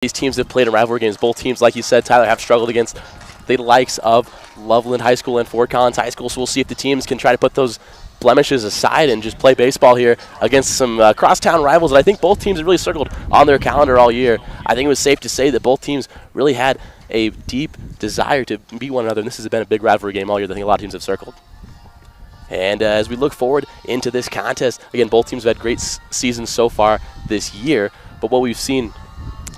These teams have played in rivalry games. Both teams, like you said, Tyler, have struggled against the likes of Loveland High School and Fort Collins High School. So we'll see if the teams can try to put those blemishes aside and just play baseball here against some crosstown rivals that I think both teams have really circled on their calendar all year. I think it was safe to say that both teams really had a deep desire to beat one another, and this has been a big rivalry game all year that I think a lot of teams have circled. And as we look forward into this contest, again, both teams have had great seasons so far this year, but what we've seen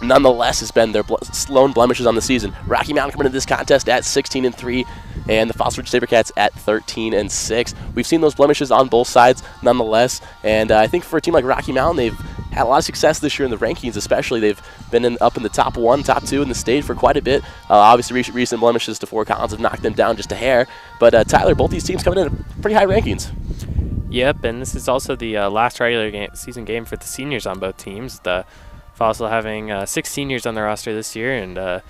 nonetheless has been their lone blemishes on the season. Rocky Mountain coming into this contest at 16-3, and the Fossil Ridge Sabercats at 13-6. We've seen those blemishes on both sides nonetheless, and I think for a team like Rocky Mountain, they've had a lot of success this year in the rankings especially. They've been up in the top 1, top 2 in the state for quite a bit. Obviously, recent blemishes to Fort Collins have knocked them down just a hair, but Tyler, both these teams coming in at pretty high rankings. Yep, and this is also the last regular season game for the seniors on both teams. The Fossil having 6 seniors on their roster this year, and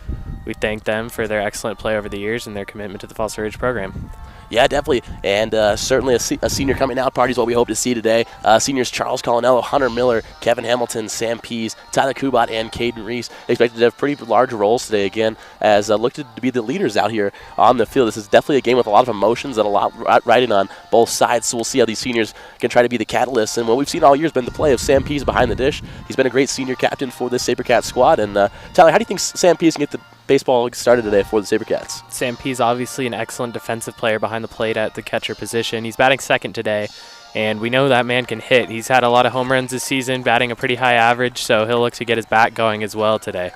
we thank them for their excellent play over the years and their commitment to the Fossil Ridge program. Yeah, definitely, and certainly a senior coming out party is what we hope to see today. Seniors Charles Colonello, Hunter Miller, Kevin Hamilton, Sam Pease, Tyler Kubat, and Caden Reese expected to have pretty large roles today again as looked to be the leaders out here on the field. This is definitely a game with a lot of emotions and a lot riding on both sides, so we'll see how these seniors can try to be the catalysts. And what we've seen all year has been the play of Sam Pease behind the dish. He's been a great senior captain for this Sabercat squad. And Tyler, how do you think Sam Pease can get the baseball started today for the Sabercats? Sam Pease obviously an excellent defensive player behind the plate at the catcher position. He's batting second today, and we know that man can hit. He's had a lot of home runs this season, batting a pretty high average, so he'll look to get his bat going as well today.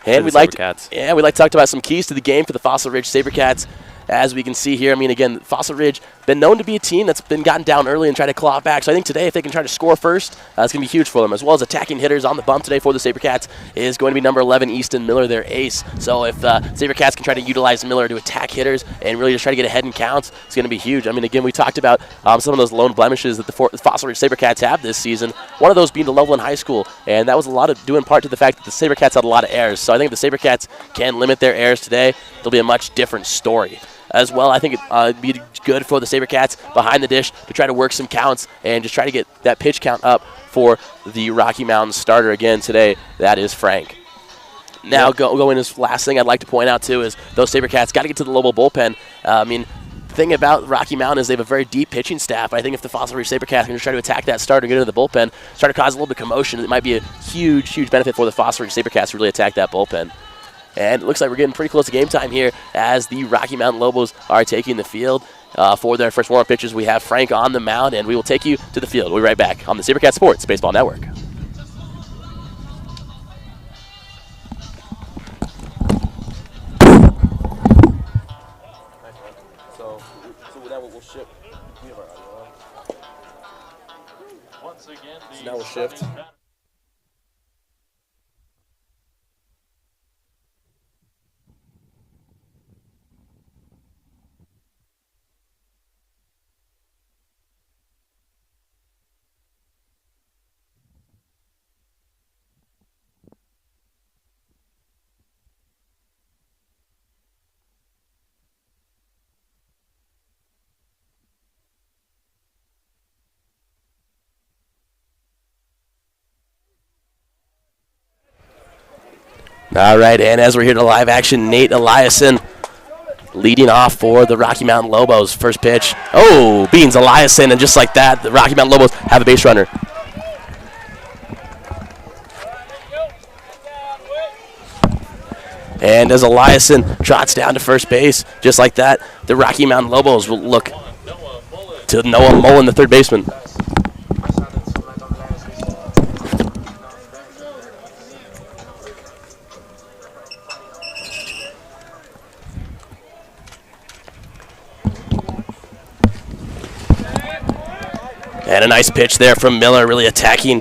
And we'd like to talk about some keys to the game for the Fossil Ridge Sabercats. As we can see here, I mean, again, Fossil Ridge been known to be a team that's been gotten down early and try to claw back. So I think today, if they can try to score first, it's going to be huge for them. As well as attacking hitters on the bump today for the Sabercats is going to be number 11, Easton Miller, their ace. So if Sabercats can try to utilize Miller to attack hitters and really just try to get ahead in counts, it's going to be huge. I mean, again, we talked about some of those lone blemishes that the Fossil Ridge Sabercats have this season. One of those being the Loveland High School, and that was a lot of due in part to the fact that the Sabercats had a lot of errors. So I think if the Sabercats can limit their errors today, it'll be a much different story. As well, I think it'd be good for the Sabercats behind the dish to try to work some counts and just try to get that pitch count up for the Rocky Mountain starter again today. That is Frank. Now, going as last thing I'd like to point out, too, is those Sabercats got to get to the Lobo bullpen. I mean, the thing about Rocky Mountain is they have a very deep pitching staff. I think if the Fossil Ridge Sabercats can just try to attack that starter and get into the bullpen, start to cause a little bit of commotion, it might be a huge, huge benefit for the Fossil Ridge Sabercats to really attack that bullpen. And it looks like we're getting pretty close to game time here as the Rocky Mountain Lobos are taking the field. For their first warm-up pitches, we have Frank on the mound, and we will take you to the field. We'll be right back on the Sabercat Sports Baseball Network. So now we'll shift. Once again, so now we'll shift. All right, and as we're here to live action, Nate Eliason leading off for the Rocky Mountain Lobos. First pitch. Oh, beans Eliason, and just like that, the Rocky Mountain Lobos have a base runner. And as Eliason trots down to first base, just like that, the Rocky Mountain Lobos will look to Noah Mullen, the third baseman. And a nice pitch there from Miller, really attacking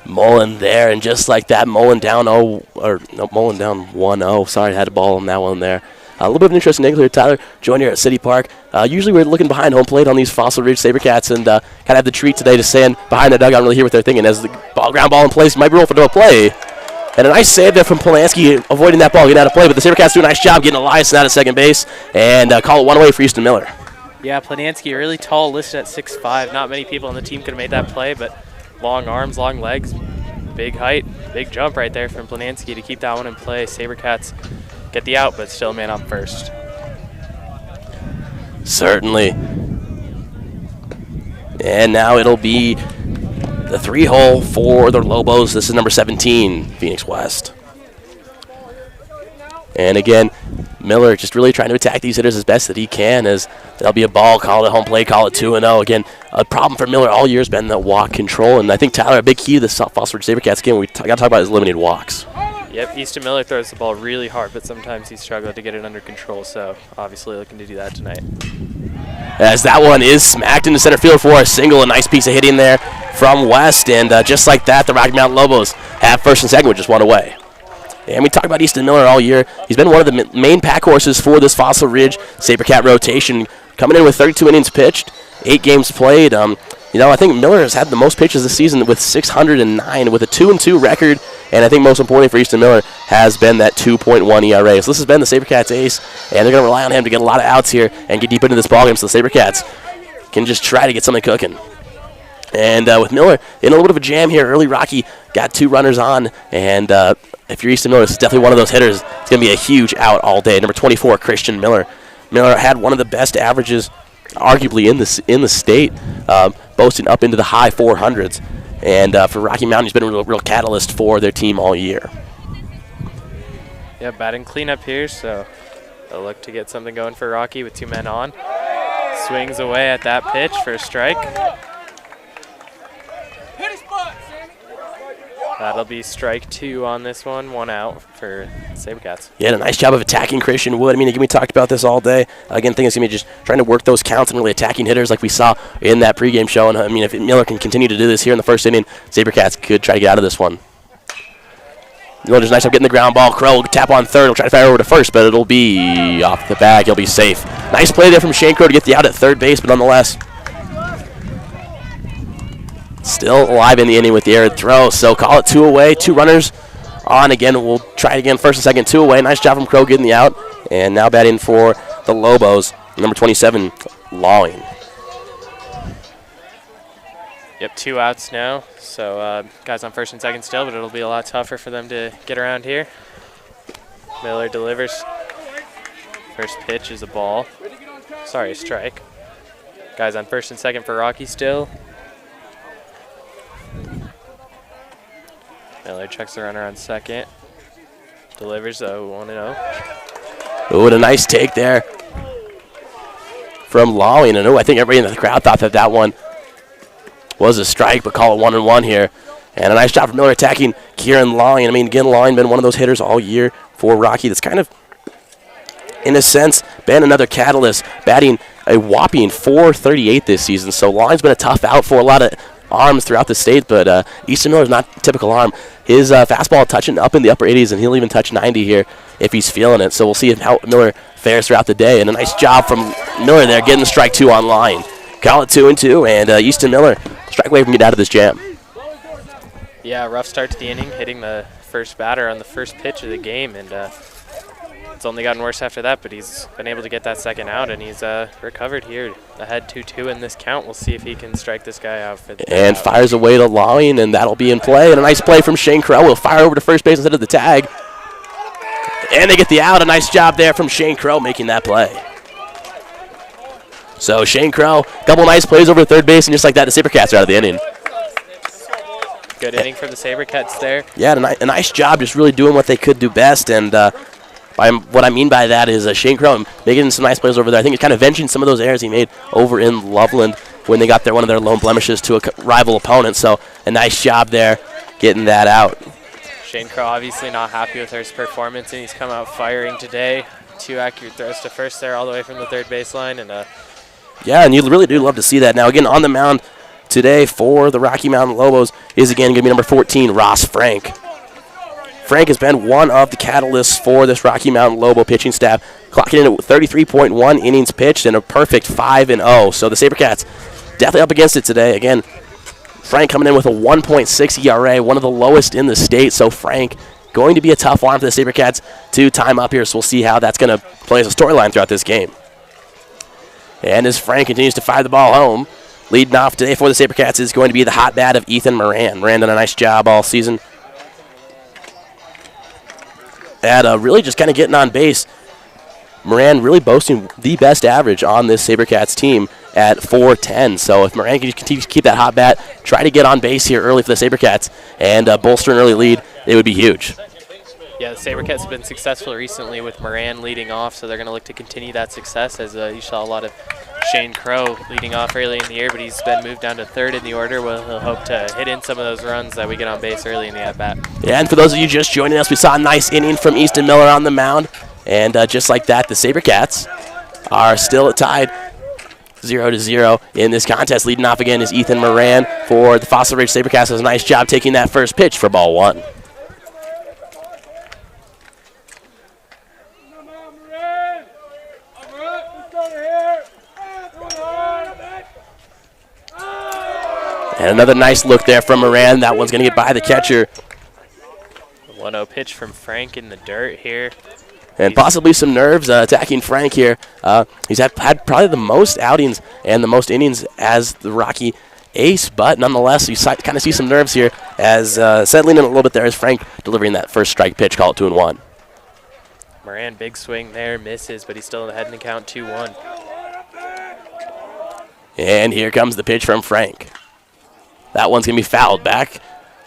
Mullen there. And just like that, Mullen down 1-0. Sorry, I had to ball on that one there. A little bit of an interesting angle here, Tyler. Join here at City Park. Usually we're looking behind home plate on these Fossil Ridge Sabercats, and kind of have the treat today to stand behind the dugout and really hear what they're thinking. As the ground ball in place, might be rolling for no play. And a nice save there from Polanski, avoiding that ball getting out of play. But the Sabercats do a nice job getting Eliason out at second base and call it one away for Easton Miller. Yeah, Planansky, really tall, listed at 6'5". Not many people on the team could have made that play, but long arms, long legs, big height, big jump right there from Blanansky to keep that one in play. Sabercats get the out, but still man up first. Certainly. And now it'll be the 3-hole for the Lobos. This is number 17, Phoenix West. And again, Miller just really trying to attack these hitters as best that he can, as there'll be a ball, call it home plate, call it 2-0. Again, a problem for Miller all year has been the walk control, and I think, Tyler, a big key to the Foster Ridge Sabercats game we got to talk about is limited walks. Yep, Easton Miller throws the ball really hard, but sometimes he's struggled to get it under control, so obviously looking to do that tonight. As that one is smacked into center field for a single, a nice piece of hitting there from West, and just like that, the Rocky Mountain Lobos have first and second with just one away. And we talk about Easton Miller all year. He's been one of the main pack horses for this Fossil Ridge Sabercat rotation, coming in with 32 innings pitched, 8 games played. I think Miller has had the most pitches this season with 609, with a 2-2 record, and I think most importantly for Easton Miller has been that 2.1 ERA. So this has been the Sabercats ace, and they're going to rely on him to get a lot of outs here and get deep into this ballgame so the Sabercats can just try to get something cooking. And with Miller in a little bit of a jam here, early Rocky got 2 runners on, and if you're Easton Miller, this is definitely one of those hitters. It's going to be a huge out all day. Number 24, Christian Miller. Miller had one of the best averages, arguably in the state, boasting up into the high 400s. And for Rocky Mountain, he's been a real catalyst for their team all year. Yeah, batting cleanup here, so they'll look to get something going for Rocky with 2 men on. Swings away at that pitch for a strike. That'll be strike 2 on this one, 1 out for Sabercats. Yeah, a nice job of attacking Christian Wood. I mean, again, we talked about this all day. Again, I think it's going to be just trying to work those counts and really attacking hitters like we saw in that pregame show. And I mean, if Miller can continue to do this here in the first inning, Sabercats could try to get out of this one. Miller's nice job getting the ground ball. Crow will tap on third. He'll try to fire over to first, but it'll be off the bag. He'll be safe. Nice play there from Shane Crow to get the out at third base, but nonetheless, still alive in the inning with the errant throw. So call it 2 away, 2 runners on. Again, we'll try it again, first and second, 2 away. Nice job from Crow getting the out. And now batting for the Lobos, number 27, Lawing. Yep, 2 outs now. So guys on first and second still, but it'll be a lot tougher for them to get around here. Miller delivers. First pitch is a ball. Sorry, a strike. Guys on first and second for Rocky still. Miller checks the runner on second. Delivers a 1-0. Oh, and a nice take there from Lawing. And I think everybody in the crowd thought that one was a strike, but call it 1-1 here. And a nice job from Miller attacking Kieran Lawing. I mean, again, Lawing been one of those hitters all year for Rocky that's kind of, in a sense, been another catalyst, batting a whopping .438 this season. So Lawing's been a tough out for a lot of arms throughout the state, but Easton Miller's not a typical arm. His fastball touching up in the upper 80s, and he'll even touch 90 here if he's feeling it. So we'll see how Miller fares throughout the day. And a nice job from Miller there, getting the strike 2 on line. Call it 2-2, and Easton Miller strike away from getting out of this jam. Yeah, rough start to the inning, hitting the first batter on the first pitch of the game, and it's only gotten worse after that, but he's been able to get that second out, and he's recovered here. Ahead 2-2 in this count. We'll see if he can strike this guy out. For the and fires away to Lawing, and that'll be in play. And a nice play from Shane Crow. Will fire over to first base instead of the tag. And they get the out. A nice job there from Shane Crow making that play. So Shane Crow, a couple nice plays over to third base, and just like that, the Sabercats are out of the inning. Good inning for the Sabercats there. Yeah, a nice job just really doing what they could do best. And what I mean by that is Shane Crow making some nice plays over there. I think he's kind of avenging some of those errors he made over in Loveland when they got one of their lone blemishes to a rival opponent. So a nice job there getting that out. Shane Crow obviously not happy with his performance, and he's come out firing today. 2 accurate throws to first there all the way from the third baseline. And yeah, and you really do love to see that. Now, again, on the mound today for the Rocky Mountain Lobos is, again, going to be number 14, Ross Frank. Frank has been one of the catalysts for this Rocky Mountain Lobo pitching staff, clocking in at 33.1 innings pitched and a perfect 5-0. So the Sabercats definitely up against it today. Again, Frank coming in with a 1.6 ERA, one of the lowest in the state. So Frank going to be a tough arm for the Sabercats to time up here. So we'll see how that's going to play as a storyline throughout this game. And as Frank continues to fire the ball home, Leading off today for the SaberCats is going to be the hot bat of Ethan Moran. Moran done a nice job all season at really just kind of getting on base. Moran really boasting the best average on this SaberCats team at .410. So if Moran can continue to keep that hot bat, try to get on base here early for the SaberCats and bolster an early lead, it would be huge. Yeah, the SaberCats have been successful recently with Moran leading off, so they're going to look to continue that success, as you saw a lot of Shane Crow leading off early in the year, but he's been moved down to third in the order. We'll hope to hit in some of those runs that we get on base early in the at-bat. Yeah, and for those of you just joining us, we saw a nice inning from Easton Miller on the mound, and just like that, the SaberCats are still tied 0-0 in this contest. Leading off again is Ethan Moran for the Fossil Ridge SaberCats. Does a nice job taking that first pitch for ball one. And another nice look there from Moran. That one's going to get by the catcher. 1-0 pitch from Frank in the dirt here. And possibly some nerves attacking Frank here. He's had probably the most outings and the most innings as the Rocky ace, but nonetheless, you kind of see some nerves here as settling in a little bit there as Frank delivering that first strike pitch, call it 2-1. Moran, big swing there, misses, but he's still ahead in the count 2-1. And here comes the pitch from Frank. That one's going to be fouled back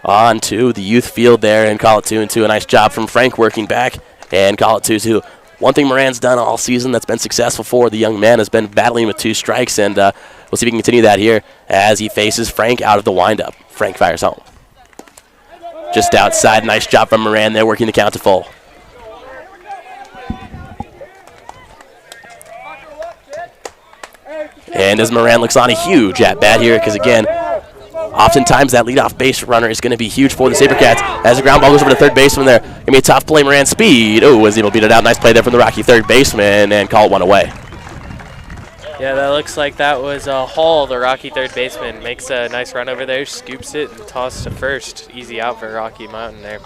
onto the youth field there and call it 2-2. A nice job from Frank working back and call it 2-2. One thing Moran's done all season that's been successful for the young man has been battling with 2 strikes, and we'll see if he can continue that here as he faces Frank out of the windup. Frank fires home. Just outside, nice job from Moran there working the count to full. And as Moran looks on, a huge at-bat here because, again, oftentimes that leadoff base runner is going to be huge for the SaberCats. As the ground ball goes over to third baseman there, going to be a tough play. Moran speed. Oh, was able to beat it out. Nice play there from the Rocky third baseman and call it one away. Yeah, that looks like that was Hall, the Rocky third baseman. Makes a nice run over there, scoops it, and tosses to first. Easy out for Rocky Mountain there.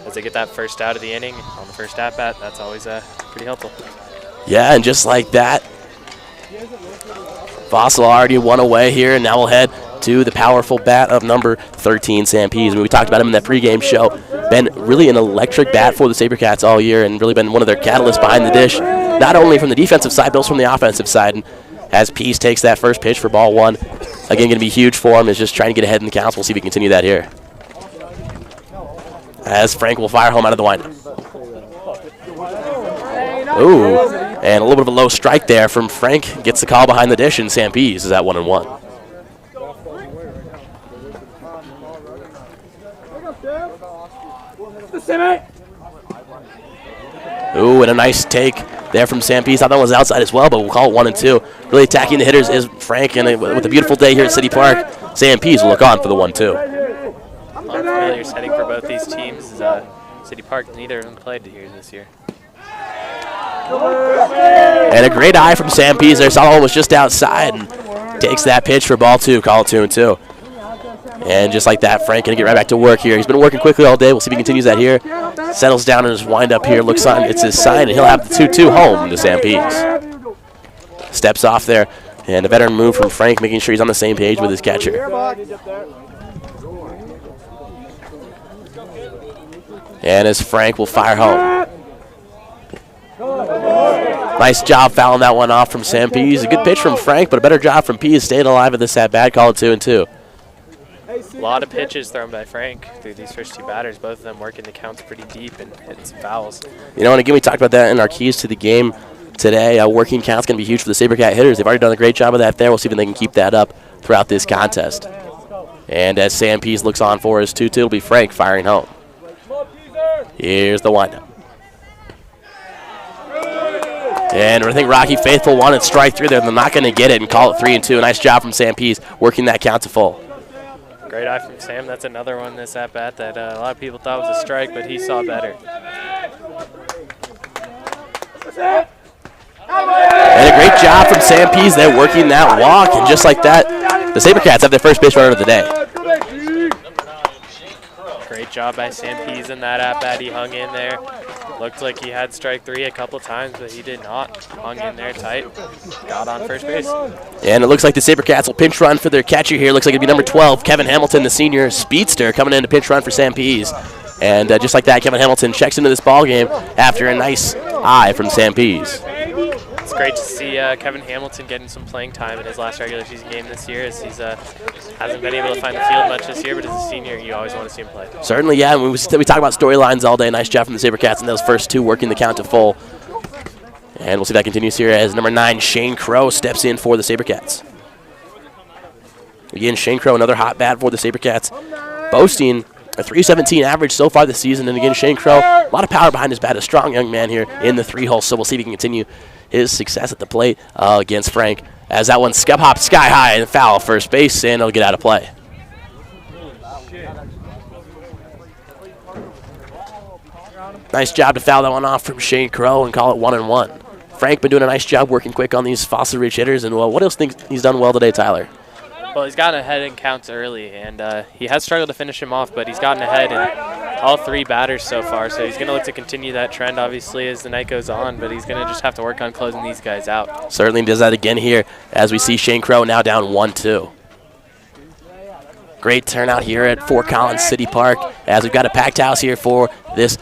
As they get that first out of the inning on the first at-bat, that's always pretty helpful. Yeah, and just like that, Fossil already one away here, and now we'll head to the powerful bat of number 13, Sam Pease. I mean, we talked about him in that pregame show. Been really an electric bat for the SaberCats all year and really been one of their catalysts behind the dish, not only from the defensive side, but also from the offensive side. And as Pease takes that first pitch for ball one, again, going to be huge for him, is just trying to get ahead in the counts. We'll see if we can continue that here. As Frank will fire home out of the windup. Ooh, and a little bit of a low strike there from Frank. Gets the call behind the dish, and Sam Pease is at 1-1. Ooh, and a nice take there from Sam Pease. I thought that was outside as well, but we'll call it 1-2. Really attacking the hitters is Frank, and with a beautiful day here at City Park, Sam Pease will look on for the 1-2. Unfamiliar setting for both these teams is City Park. Neither of them played here this year. And a great eye from Sam Pease there. Saw was just outside and takes that pitch for ball 2. Call it 2-2. And just like that, Frank going to get right back to work here. He's been working quickly all day. We'll see if he continues that here. Settles down in his windup here. Looks on. It's his sign, and he'll have the 2-2 home to Sam Pease. Steps off there. And a veteran move from Frank, making sure he's on the same page with his catcher. And as Frank will fire home. Nice job fouling that one off from Sam Pease. A good pitch from Frank, but a better job from Pease staying alive at this at-bat. Call it 2-2. A lot of pitches thrown by Frank through these first 2 batters. Both of them working the counts pretty deep and hitting some fouls. You know, and again, we talked about that in our keys to the game today. Working counts going to be huge for the SaberCat hitters. They've already done a great job of that there. We'll see if they can keep that up throughout this contest. And as Sam Pease looks on for his 2-2, it'll be Frank firing home. Here's the windup. And I think Rocky Faithful wanted strike 3 there. They're not going to get it and call it 3-2. Nice job from Sam Pease working that count to full. Great eye from Sam. That's another one this at-bat that a lot of people thought was a strike, but he saw better. And a great job from Sam Pease there working that walk. And just like that, the SaberCats have their first base runner of the day. Great job by Sam Pease in that at-bat. He hung in there. Looked like he had strike 3 a couple times, but he did not. Hung in there tight. Got on first base. And it looks like the SaberCats will pinch run for their catcher here. Looks like it'll be number 12, Kevin Hamilton, the senior speedster, coming in to pinch run for Sam Pease. And just like that, Kevin Hamilton checks into this ball game after a nice eye from Sam Pease. It's great to see Kevin Hamilton getting some playing time in his last regular season game this year, as he's hasn't been able to find the field much this year, but as a senior, you always want to see him play. Certainly, yeah. We talk about storylines all day. Nice job from the SaberCats in those first two, working the count to full. And we'll see if that continues here as number 9, Shane Crow, steps in for the SaberCats. Again, Shane Crow, another hot bat for the SaberCats, boasting a .317 average so far this season. And again, Shane Crow, a lot of power behind his bat, a strong young man here in the 3-hole. So we'll see if he can continue his success at the plate against Frank. As that one hopped sky high and foul first base, and it'll get out of play. Nice job to foul that one off from Shane Crow and call it 1-1. Frank been doing a nice job working quick on these Fossil Ridge hitters. And what else think he's done well today, Tyler? Well, he's gotten ahead in counts early, and he has struggled to finish him off, but he's gotten ahead in all 3 batters so far, so he's going to look to continue that trend, obviously, as the night goes on, but he's going to just have to work on closing these guys out. Certainly does that again here as we see Shane Crow now down 1-2. Great turnout here at Fort Collins City Park as we've got a packed house here for this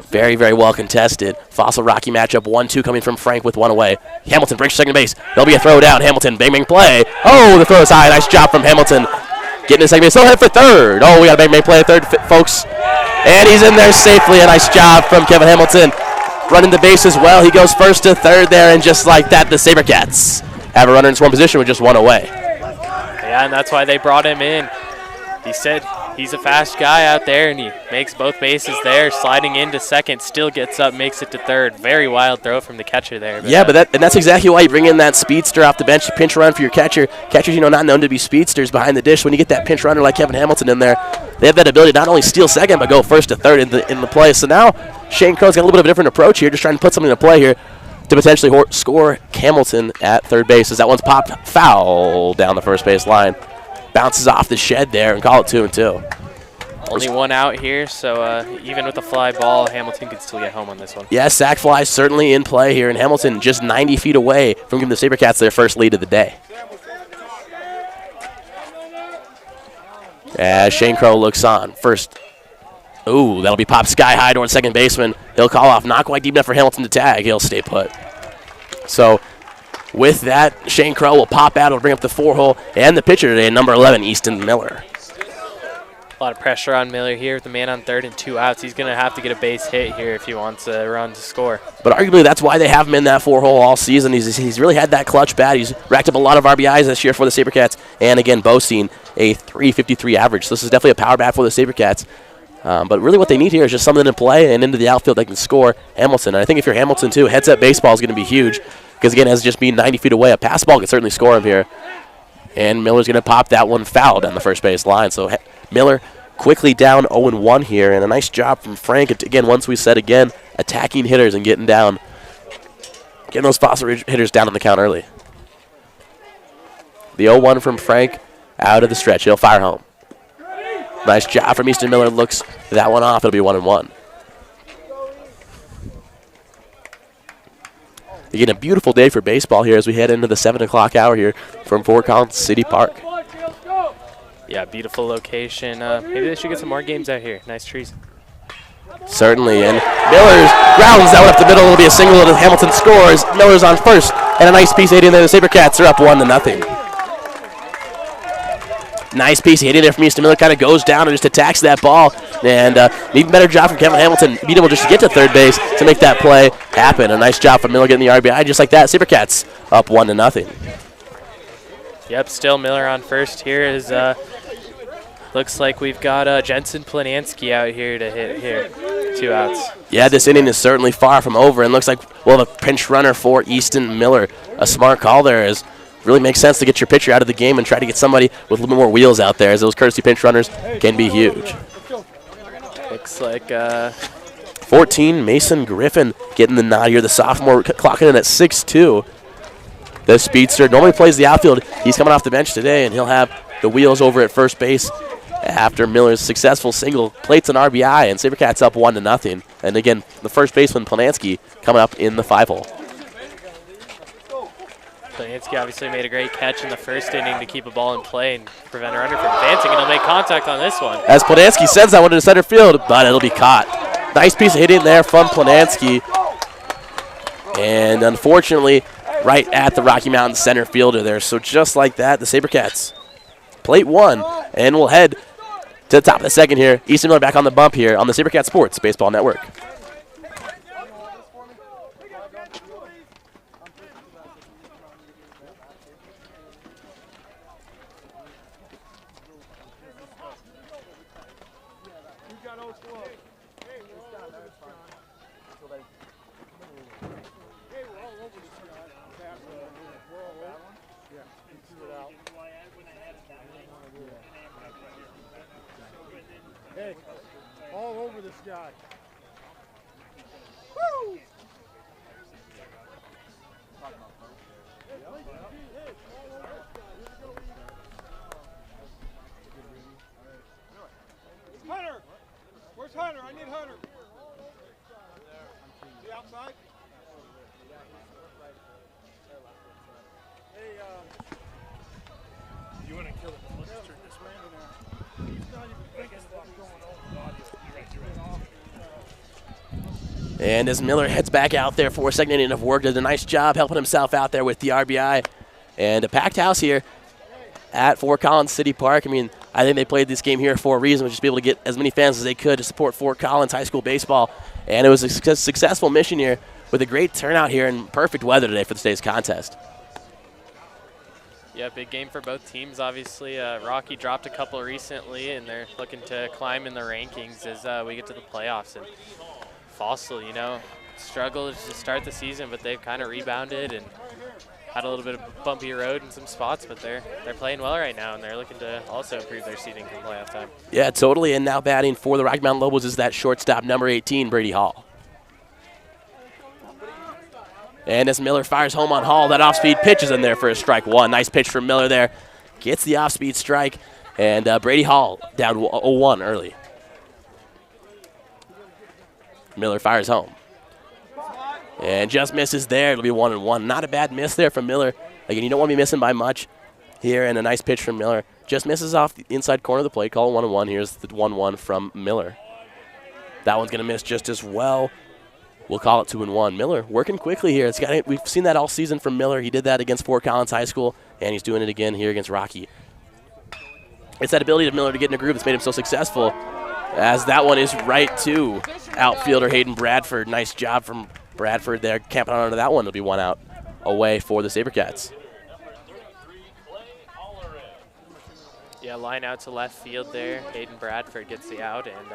very, very well contested Fossil Rocky matchup. 1-2 coming from Frank with one away. Hamilton breaks second base. There'll be a throw down. Hamilton, bang play. Oh, the throw is high. Nice job from Hamilton. Getting to second base. Still head for third. Oh, we got a bang play at third, folks. And he's in there safely. A nice job from Kevin Hamilton. Running the base as well. He goes first to third there, and just like that, the SaberCats have a runner in scoring position with just one away. Yeah, and that's why they brought him in. He said he's a fast guy out there, and he makes both bases there, sliding into second, still gets up, makes it to third. Very wild throw from the catcher there. Yeah, but that's exactly why you bring in that speedster off the bench to pinch run for your catcher. Catchers, not known to be speedsters behind the dish. When you get that pinch runner like Kevin Hamilton in there, they have that ability to not only steal second, but go first to third in the play. So now Shane Crow's got a little bit of a different approach here, just trying to put something into play here to potentially score Hamilton at third base, as that one's popped foul down the first base line. Bounces off the shed there and call it 2-2. Only one out here, so even with a fly ball, Hamilton can still get home on this one. Yeah, sac fly certainly in play here, and Hamilton just 90 feet away from giving the SaberCats their first lead of the day. As Shane Crow looks on. First, ooh, that'll be popped sky high towards second baseman. He'll call off, not quite deep enough for Hamilton to tag. He'll stay put. So with that, Shane Crow will pop out. It'll bring up the 4-hole, and the pitcher today, number 11, Easton Miller. A lot of pressure on Miller here with the man on third and 2 outs. He's going to have to get a base hit here if he wants a run to score. But arguably that's why they have him in that 4-hole all season. He's really had that clutch bat. He's racked up a lot of RBIs this year for the SaberCats, and again, boasting a .353 average. So this is definitely a power bat for the SaberCats. But really what they need here is just something to play and into the outfield that can score Hamilton. And I think if you're Hamilton too, heads-up baseball is going to be huge because, again, as just being 90 feet away, a pass ball can certainly score him here. And Miller's going to pop that one foul down the first base line. So Miller quickly down 0-1 here, and a nice job from Frank. Again, once we said again, attacking hitters and getting those Fossil Ridge hitters down on the count early. The 0-1 from Frank out of the stretch. He'll fire home. Nice job from Easton Miller. Looks that one off. It'll be 1-1. Again, a beautiful day for baseball here as we head into the 7 o'clock hour here from Fort Collins City Park. Yeah, beautiful location. Maybe they should get some more games out here. Nice trees. Certainly, and Miller grounds that one up the middle. It'll be a single, and Hamilton scores. Miller's on first, and a nice piece hitting there. The SaberCats are up 1-0. Nice piece hitting there from Easton Miller. Kind of goes down and just attacks that ball. And even better job from Kevin Hamilton, being able just to get to third base to make that play happen. A nice job from Miller getting the RBI. Just like that, SaberCats up 1-0. Yep, still Miller on first here. Is looks like we've got Jensen Planansky out here to hit here. 2 outs. Yeah, this inning is certainly far from over, and looks like we'll have a pinch runner for Easton Miller. A smart call there is really makes sense to get your pitcher out of the game and try to get somebody with a little bit more wheels out there, as those courtesy pinch runners can be huge. Looks like 14, Mason Griffin getting the nod here. The sophomore clocking in at 6'2". The speedster normally plays the outfield. He's coming off the bench today, and he'll have the wheels over at first base after Miller's successful single, plates an RBI, and SaberCats up 1-0. And again, the first baseman, Planansky, coming up in the 5-hole. Planansky obviously made a great catch in the first inning to keep a ball in play and prevent a runner from advancing, and he'll make contact on this one. As Planansky sends that one to center field, but it'll be caught. Nice piece of hitting there from Planansky. And unfortunately, right at the Rocky Mountain center fielder there. So just like that, the SaberCats plate one, and we'll head to the top of the second here. Easton Miller back on the bump here on the SaberCats Sports Baseball Network. Hey, all over this guy. Woo! Hunter! Where's Hunter? I need Hunter. The outside? Hey, you want to kill it? Let's turn this way. And as Miller heads back out there for a second inning of work, does a nice job helping himself out there with the RBI. And a packed house here at Fort Collins City Park. I mean, I think they played this game here for a reason, was just be able to get as many fans as they could to support Fort Collins High School baseball. And it was a successful mission here with a great turnout here and perfect weather today for today's contest. Yeah, big game for both teams, obviously. Rocky dropped a couple recently, and they're looking to climb in the rankings as we get to the playoffs. And Fossil, you know, struggled to start the season, but they've kind of rebounded and had a little bit of bumpy road in some spots, but they're playing well right now, and they're looking to also improve their seeding come playoff time. Yeah, totally. And now batting for the Rocky Mountain Lobos is that shortstop, number 18, Brady Hall. And as Miller fires home on Hall, that off-speed pitch is in there for a strike one. Nice pitch from Miller there. Gets the off-speed strike, and Brady Hall down 0-1 early. Miller fires home. And just misses there. It'll be 1-1. Not a bad miss there from Miller. Again, you don't want to be missing by much here, and a nice pitch from Miller. Just misses off the inside corner of the plate. Call it 1-1. Here's the 1-1 from Miller. That one's going to miss just as well. We'll call it 2-1. Miller working quickly here. We've seen that all season from Miller. He did that against Fort Collins High School, and he's doing it again here against Rocky. It's that ability of Miller to get in a groove that's made him so successful, as that one is right to outfielder Hayden Bradford. Nice job from Bradford there, camping on under that one. It'll be one out away for the SaberCats. Yeah, line out to left field there. Hayden Bradford gets the out, and